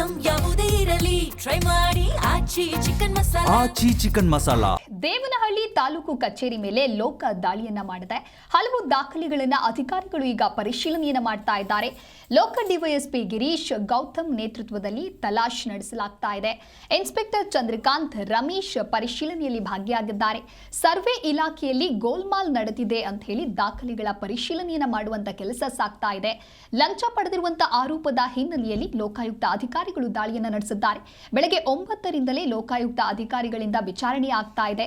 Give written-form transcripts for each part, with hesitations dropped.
Item ಯಾವುದೇ ಇರಲಿ try ಮಾಡಿ ಆಚಿ ಚಿಕನ್ ಮಸಾಲಾ. ದೇವನಹಳ್ಳಿ ತಾಲೂಕು ಕಚೇರಿ ಮೇಲೆ ಲೋಕ ದಾಳಿಯನ್ನ ಮಾಡಿದೆ. ಹಲವು ದಾಖಲೆಗಳನ್ನ ಅಧಿಕಾರಿಗಳು ಈಗ ಪರಿಶೀಲನೆಯನ್ನ ಮಾಡ್ತಾ ಇದ್ದಾರೆ. ಲೋಕ ಡಿವೈಎಸ್ಪಿ ಗಿರೀಶ್ ಗೌತಮ್ ನೇತೃತ್ವದಲ್ಲಿ ತಲಾಶ್ ನಡೆಸಲಾಗ್ತಾ ಇದೆ. ಇನ್ಸ್ಪೆಕ್ಟರ್ ಚಂದ್ರಕಾಂತ್ ರಮೇಶ್ ಪರಿಶೀಲನೆಯಲ್ಲಿ ಭಾಗಿಯಾಗಿದ್ದಾರೆ. ಸರ್ವೆ ಇಲಾಖೆಯಲ್ಲಿ ಗೋಲ್ಮಾಲ್ ನಡೆದಿದೆ ಅಂತ ಹೇಳಿ ದಾಖಲೆಗಳ ಪರಿಶೀಲನೆಯನ್ನ ಮಾಡುವಂತ ಕೆಲಸ ಸಾಗ್ತಾ ಇದೆ. ಲಂಚ ಪಡೆದಿರುವಂತಹ ಆರೋಪದ ಹಿನ್ನೆಲೆಯಲ್ಲಿ ಲೋಕಾಯುಕ್ತ ಅಧಿಕಾರಿಗಳು ದಾಳಿಯನ್ನ ನಡೆಸಿದ್ದಾರೆ. ಬೆಳಗ್ಗೆ 9ರಿಂದಲೇ ಲೋಕಾಯುಕ್ತ ಅಧಿಕಾರಿಗಳಿಂದ ವಿಚಾರಣೆ ಆಗ್ತಾ ಇದೆ.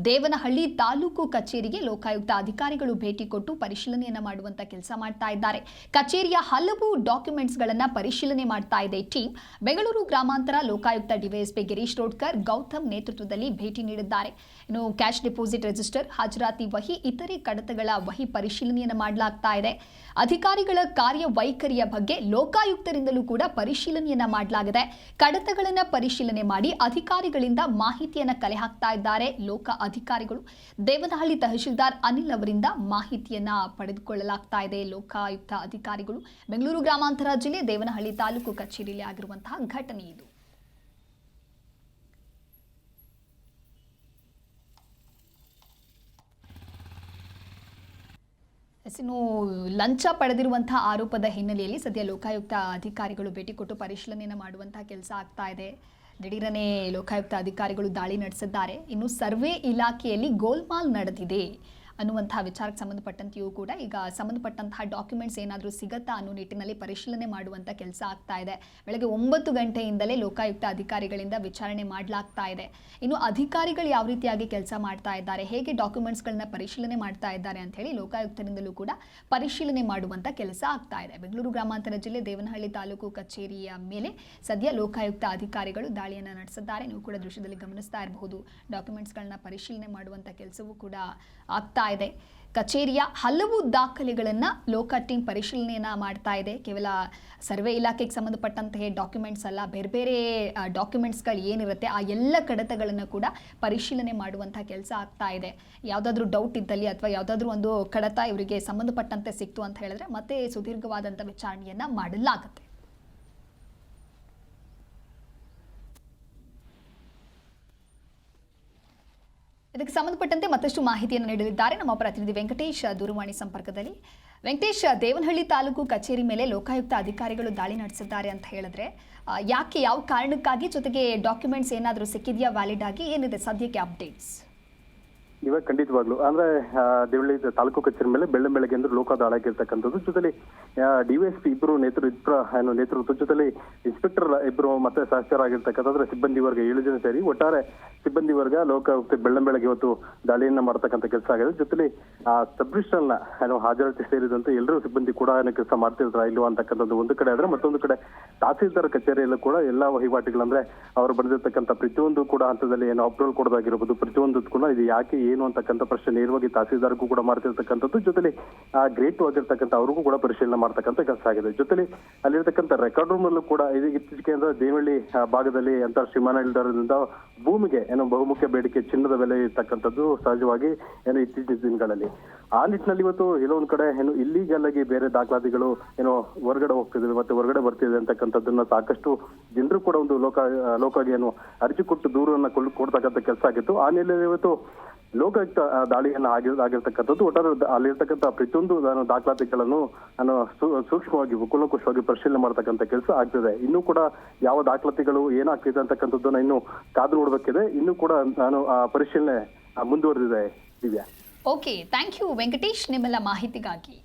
ದೇವನಹಳ್ಳಿ ತಾಲೂಕು ಕಚೇರಿಗೆ ಲೋಕಾಯುಕ್ತ ಅಧಿಕಾರಿಗಳು ಭೇಟಿ ಕೊಟ್ಟು ಪರಿಶೀಲನೆಯನ್ನ ಮಾಡುವಂತ ಕೆಲಸ ಮಾಡ್ತಾ ಇದ್ದಾರೆ. ಕಚೇರಿಯ ಹಲವು ಡಾಕ್ಯುಮೆಂಟ್ಸ್ ಗಳನ್ನ ಪರಿಶೀಲನೆ ಮಾಡ್ತಾ ಇದೆ ಟೀಮ್. ಬೆಂಗಳೂರು ಗ್ರಾಮಾಂತರ ಲೋಕಾಯುಕ್ತ ಡಿವೈಎಸ್ಪಿ ಗಿರೀಶ್ ರೋಡ್ಕರ್ ಗೌತಮ್ ನೇತೃತ್ವದಲ್ಲಿ ಭೇಟಿ ನೀಡಿದ್ದಾರೆ. ಇನ್ನು ಕ್ಯಾಶ್ ಡೆಪಾಸಿಟ್ ರಿಜಿಸ್ಟರ್, ಹಾಜರಾತಿ ವಹಿ, ಇತರೆ ಕಡತಗಳ ವಹಿ ಪರಿಶೀಲನೆಯನ್ನ ಮಾಡಲಾಗ್ತಾ ಇದೆ. ಅಧಿಕಾರಿಗಳ ಕಾರ್ಯವೈಖರಿಯ ಬಗ್ಗೆ ಲೋಕಾಯುಕ್ತರಿಂದಲೂ ಕೂಡ ಪರಿಶೀಲನೆಯನ್ನ ಮಾಡಲಾಗಿದೆ. ಕಡತಗಳನ್ನ ಪರಿಶೀಲನೆ ಮಾಡಿ ಅಧಿಕಾರಿಗಳಿಂದ ಮಾಹಿತಿಯನ್ನ ಕಲೆ ಹಾಕ್ತಾ ಇದ್ದಾರೆ ಲೋಕ ಅಧಿಕಾರಿಗಳು. ದೇವನಹಳ್ಳಿ ತಹಶೀಲ್ದಾರ್ ಅನಿಲ್ ಅವರಿಂದ ಮಾಹಿತಿಯನ್ನ ಪಡೆದುಕೊಳ್ಳಲಾಗ್ತಾ ಇದೆ ಲೋಕಾಯುಕ್ತ ಅಧಿಕಾರಿಗಳು. ಬೆಂಗಳೂರು ಗ್ರಾಮಾಂತರ ಜಿಲ್ಲೆ ದೇವನಹಳ್ಳಿ ತಾಲೂಕು ಕಚೇರಿಯಲ್ಲಿ ಆಗಿರುವಂತಹ ಘಟನೆ ಇದು. ಇನ್ನು ಲಂಚ ಪಡೆದಿರುವಂತಹ ಆರೋಪದ ಹಿನ್ನೆಲೆಯಲ್ಲಿ ಸದ್ಯ ಲೋಕಾಯುಕ್ತ ಅಧಿಕಾರಿಗಳು ಭೇಟಿ ಕೊಟ್ಟು ಪರಿಶೀಲನೆಯನ್ನು ಮಾಡುವಂತಹ ಕೆಲಸ ಆಗ್ತಾ ಇದೆ. ದಿಢೀರನೆ ಲೋಕಾಯುಕ್ತ ಅಧಿಕಾರಿಗಳು ದಾಳಿ ನಡೆಸಿದ್ದಾರೆ. ಇನ್ನು ಸರ್ವೆ ಇಲಾಖೆಯಲ್ಲಿ ಗೋಲ್ಮಾಲ್ ನಡೆದಿದೆ ಅನ್ನುವಂತಹ ವಿಚಾರಕ್ಕೆ ಸಂಬಂಧಪಟ್ಟಂತೆಯೂ ಕೂಡ ಈಗ ಸಂಬಂಧಪಟ್ಟಂತಹ ಡಾಕ್ಯುಮೆಂಟ್ಸ್ ಏನಾದರೂ ಸಿಗತ್ತಾ ಅನ್ನೋ ನಿಟ್ಟಿನಲ್ಲಿ ಪರಿಶೀಲನೆ ಮಾಡುವಂಥ ಕೆಲಸ ಆಗ್ತಾ ಇದೆ. ಬೆಳಗ್ಗೆ 9 ಗಂಟೆಯಿಂದಲೇ ಲೋಕಾಯುಕ್ತ ಅಧಿಕಾರಿಗಳಿಂದ ವಿಚಾರಣೆ ಮಾಡಲಾಗ್ತಾ ಇದೆ. ಇನ್ನು ಅಧಿಕಾರಿಗಳು ಯಾವ ರೀತಿಯಾಗಿ ಕೆಲಸ ಮಾಡ್ತಾ ಇದ್ದಾರೆ, ಹೇಗೆ ಡಾಕ್ಯುಮೆಂಟ್ಸ್ಗಳನ್ನ ಪರಿಶೀಲನೆ ಮಾಡ್ತಾ ಇದ್ದಾರೆ ಅಂತ ಹೇಳಿ ಲೋಕಾಯುಕ್ತರಿಂದಲೂ ಕೂಡ ಪರಿಶೀಲನೆ ಮಾಡುವಂಥ ಕೆಲಸ ಆಗ್ತಾ ಇದೆ. ಬೆಂಗಳೂರು ಗ್ರಾಮಾಂತರ ಜಿಲ್ಲೆ ದೇವನಹಳ್ಳಿ ತಾಲೂಕು ಕಚೇರಿಯ ಮೇಲೆ ಸದ್ಯ ಲೋಕಾಯುಕ್ತ ಅಧಿಕಾರಿಗಳು ದಾಳಿಯನ್ನು ನಡೆಸಿದ್ದಾರೆ. ನೀವು ಕೂಡ ದೃಶ್ಯದಲ್ಲಿ ಗಮನಿಸ್ತಾ ಇರಬಹುದು. ಡಾಕ್ಯುಮೆಂಟ್ಸ್ಗಳನ್ನ ಪರಿಶೀಲನೆ ಮಾಡುವಂಥ ಕೆಲಸವೂ ಕೂಡ ಆಗ್ತಾ ಇದೆ. ಕಚೇರಿಯ ಹಲವು ದಾಖಲೆಗಳನ್ನು ಲೋಕ ಟೀಮ್ ಪರಿಶೀಲನೆಯನ್ನ ಮಾಡ್ತಾ ಇದೆ. ಕೇವಲ ಸರ್ವೆ ಇಲಾಖೆಗೆ ಸಂಬಂಧಪಟ್ಟಂತಹ ಡಾಕ್ಯುಮೆಂಟ್ಸ್ ಅಲ್ಲ, ಬೇರೆ ಬೇರೆ ಡಾಕ್ಯುಮೆಂಟ್ಸ್ಗಳು ಏನಿರುತ್ತೆ ಆ ಎಲ್ಲ ಕಡತಗಳನ್ನು ಕೂಡ ಪರಿಶೀಲನೆ ಮಾಡುವಂಥ ಕೆಲಸ ಆಗ್ತಾ ಇದೆ. ಯಾವುದಾದ್ರೂ ಡೌಟ್ ಇದ್ದಲ್ಲಿ ಅಥವಾ ಯಾವುದಾದ್ರೂ ಒಂದು ಕಡತ ಇವರಿಗೆ ಸಂಬಂಧಪಟ್ಟಂತೆ ಸಿಕ್ತು ಅಂತ ಹೇಳಿದ್ರೆ ಮತ್ತೆ ಸುದೀರ್ಘವಾದಂಥ ವಿಚಾರಣೆಯನ್ನ ಮಾಡಲಾಗುತ್ತೆ. ಇದಕ್ಕೆ ಸಂಬಂಧಪಟ್ಟಂತೆ ಮತ್ತಷ್ಟು ಮಾಹಿತಿಯನ್ನು ನೀಡಲಿದ್ದಾರೆ ನಮ್ಮ ಪ್ರತಿನಿಧಿ ವೆಂಕಟೇಶ್ ದೂರವಾಣಿ ಸಂಪರ್ಕದಲ್ಲಿ. ವೆಂಕಟೇಶ್, ದೇವನಹಳ್ಳಿ ತಾಲೂಕು ಕಚೇರಿ ಮೇಲೆ ಲೋಕಾಯುಕ್ತ ಅಧಿಕಾರಿಗಳು ದಾಳಿ ನಡೆಸಿದ್ದಾರೆ ಅಂತ ಹೇಳಿದ್ರೆ ಯಾಕೆ, ಯಾವ ಕಾರಣಕ್ಕಾಗಿ, ಜೊತೆಗೆ ಡಾಕ್ಯುಮೆಂಟ್ಸ್ ಏನಾದರೂ ಸಿಕ್ಕಿದೆಯಾ ವ್ಯಾಲಿಡ್ ಆಗಿ, ಏನಿದೆ ಸದ್ಯಕ್ಕೆ ಅಪ್ಡೇಟ್ಸ್? ಇವಾಗ ಖಂಡಿತವಾಗ್ಲು ಅಂದ್ರೆ ದೇವಳ್ಳಿ ತಾಲೂಕು ಕಚೇರಿ ಮೇಲೆ ಬೆಳಗ್ಗೆ ಅಂದ್ರೆ ಲೋಕ ದಾಳಿ ಆಗಿರ್ತಕ್ಕಂಥದ್ದು. ಜೊತೆಲಿ ಡಿವೈಎಸ್ಪಿ ಇಬ್ಬರು ನೇತೃತ್ವ ಜೊತೆಲಿ ಇನ್ಸ್ಪೆಕ್ಟರ್ ಇಬ್ಬರು ಮತ್ತೆ ಸಹಚರಾಗಿರ್ತಕ್ಕಂಥ ಸಿಬ್ಬಂದಿ ವರ್ಗ 7 ಜನ ಸೇರಿ ಒಟ್ಟಾರೆ ಸಿಬ್ಬಂದಿ ವರ್ಗ ಲೋಕಾಯುಕ್ತ ಬೆಳಗ್ಗೆ ಇವತ್ತು ದಾಳಿಯನ್ನ ಮಾಡತಕ್ಕಂಥ ಕೆಲಸ ಆಗಿದೆ. ಜೊತೆಲಿ ಸಬ್ ರಿಜಿಸ್ಟರ್ನ ಹಾಜರಾತಿ ಸೇರಿದಂತೆ ಎಲ್ಲರೂ ಸಿಬ್ಬಂದಿ ಕೂಡ ಕೆಲಸ ಮಾಡ್ತಿರ್ತಾರ ಇಲ್ವಾ ಅಂತಕ್ಕಂಥದ್ದು ಒಂದು ಕಡೆ ಆದ್ರೆ, ಮತ್ತೊಂದು ಕಡೆ ತಹಸೀಲ್ದಾರ್ ಕಚೇರಿಯಲ್ಲೂ ಕೂಡ ಎಲ್ಲಾ ವಹಿವಾಟುಗಳಂದ್ರೆ ಅವರು ಬಂದಿರತಕ್ಕಂಥ ಪ್ರತಿಯೊಂದು ಕೂಡ ಹಂತದಲ್ಲಿ ಅಪ್ರೂವಲ್ ಕೊಡೋದಾಗಿರ್ಬೋದು, ಪ್ರತಿಯೊಂದು ಕೂಡ ಇದು ಯಾಕೆ ಏನು ಅಂತಕ್ಕಂಥ ಪ್ರಶ್ನೆ ನೇರವಾಗಿ ತಹಸೀಲ್ದಾರ್ಗೂ ಕೂಡ ಮಾಡ್ತಿರ್ತಕ್ಕಂಥದ್ದು. ಜೊತೆಲಿ ಗ್ರೇಟ್ ಆಗಿರ್ತಕ್ಕಂಥ ಅವ್ರಿಗೂ ಕೂಡ ಪರಿಶೀಲನೆ ಮಾಡ್ತಕ್ಕಂಥ ಕೆಲಸ ಆಗಿದೆ. ಜೊತೆಲಿ ಅಲ್ಲಿರ್ತಕ್ಕಂಥ ರೆಕಾರ್ಡ್ ರೂಮ್ ಅಲ್ಲೂ ಕೂಡ ಇತ್ತೀಚೆಗೆ ಅಂದ್ರೆ ದೇವಳ್ಳಿ ಭಾಗದಲ್ಲಿ ಅಂತ ವಿಮಾನ ನಿಲ್ದಾಣದಿಂದ ಭೂಮಿಗೆ ಬಹುಮುಖ್ಯ ಬೇಡಿಕೆ ಚಿನ್ನದ ಬೆಲೆ ಇರ್ತಕ್ಕಂಥದ್ದು ಸಹಜವಾಗಿ ಇತ್ತೀಚಿನ ದಿನಗಳಲ್ಲಿ. ಆ ನಿಟ್ಟಿನಲ್ಲಿ ಇವತ್ತು ಎಲ್ಲೊಂದ್ ಕಡೆ ಇಲ್ಲೀಗಲ್ ಆಗಿ ಬೇರೆ ದಾಖಲಾತಿಗಳು ಹೊರಗಡೆ ಹೋಗ್ತಿದೆ ಮತ್ತೆ ಹೊರಗಡೆ ಬರ್ತಿದೆ ಅಂತಕ್ಕಂಥದ್ದನ್ನ ಸಾಕಷ್ಟು ಜನರು ಕೂಡ ಒಂದು ಲೋಕಾಗಿ ಅರ್ಜಿ ಕೊಟ್ಟು ದೂರನ್ನ ಕೊಡ್ತಕ್ಕಂಥ ಕೆಲಸ ಆಗಿತ್ತು. ಆ ನೆಲೆಯಲ್ಲಿ ಇವತ್ತು ಲೋಕಾಯುಕ್ತ ದಾಳಿಯನ್ನ ಆಗಿರ್ತಕ್ಕಂಥದ್ದು. ಒಟ್ಟಾರೆ ಅಲ್ಲಿರ್ತಕ್ಕಂಥ ಪ್ರತಿಯೊಂದು ದಾಖಲಾತಿಗಳನ್ನು ಸೂಕ್ಷ್ಮವಾಗಿ ಕೂಲಂಕುಷವಾಗಿ ಪರಿಶೀಲನೆ ಮಾಡತಕ್ಕಂಥ ಕೆಲಸ ಆಗ್ತಿದೆ. ಇನ್ನೂ ಕೂಡ ಯಾವ ದಾಖಲಾತಿಗಳು ಏನಾಗ್ತಿದೆ ಅಂತಕ್ಕಂಥದ್ದನ್ನ ಇನ್ನು ಕಾದು ನೋಡ್ಬೇಕಿದೆ. ಇನ್ನೂ ಕೂಡ ಪರಿಶೀಲನೆ ಮುಂದುವರೆದಿದೆ. Divya. Okay, thank you Venkatesh ನಿಮ್ಮೆಲ್ಲ ಮಾಹಿತಿಗಾಗಿ.